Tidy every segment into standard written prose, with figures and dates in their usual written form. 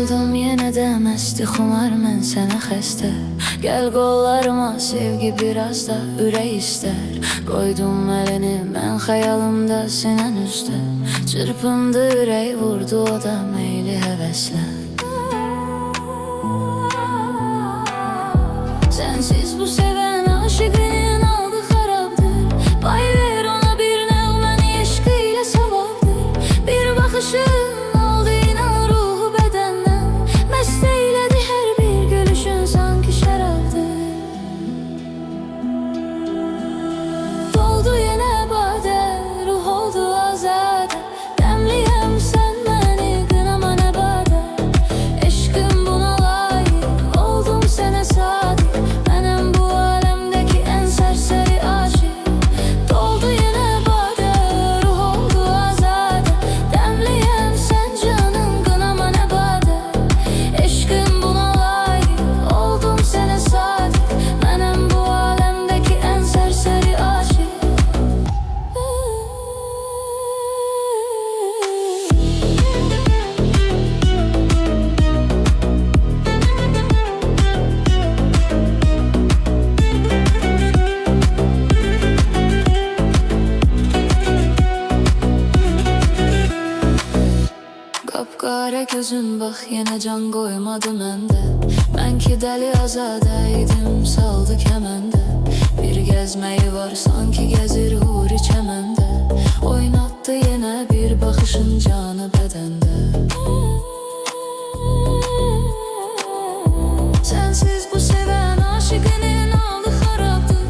Yoruldum yenə də məsti xumar mən sənə xəstə. Gəl qollarıma sevgi biraz da ürək istər. Qoydum əlini mən xəyalımda sinən üstə. Çırpındı ürək vurdu o da meyli həvəslə. Sensiz bu seven aşıkın aldı xarabdır. Pay ver ona bir nəğməni eşqiyle savabdır. Bir baxışın oldu inan ruhu bədəndən. Məst eylədi hər bir gülüşün sanki şərabdır. Doldu yenə badə, ruh oldu azadə. Dəmliyəm sən məni qınama nə badə. Eşqim buna layık oldum sənə sadiq. Qapqara gözün bax yenə can qoymadı məndə. Mən ki dəli azadə idim saldı kəməndə. Bir gəzməyi var sanki gəzir huri çəməndə. Oynatdı yenə bir baxışın canı bədəndə. Sensiz bu seven aşıkının aldı xarabdır.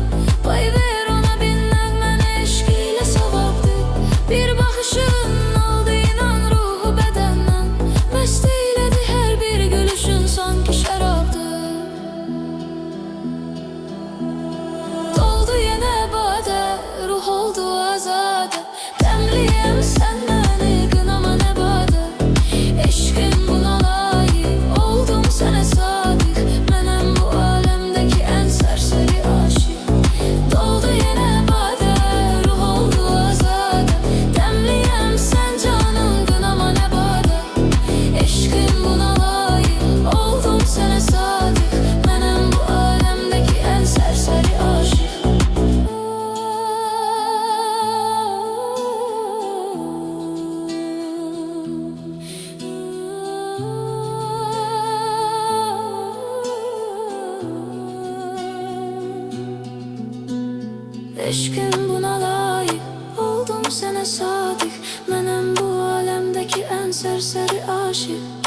Pay ver ona bir nəğməni eşqiyle savabdır. Bir baxışın oldu inan ruhu bədəndən. Məst eylədi hər bir gülüşün sanki şərabdır. Doldu yenə badə, ruh oldu azadə. Dəmliyəm sən məni qınama nə badə. Eşqin buna layık oldum sənə sadiq. Mənəm bu aləmdəki ən sərsəri aşiq. Doldu yenə badə, ruh oldu azadə. Dəmliyəm sən canım qınama nə badə. Eşqin buna layık oldum sənə sadiq. Mənəm bu aləmdəki ən sərsəri aşiq. Eşqim buna layık oldum sənə sadiq. Mənəm bu aləmdəki ən sərsəri aşiq.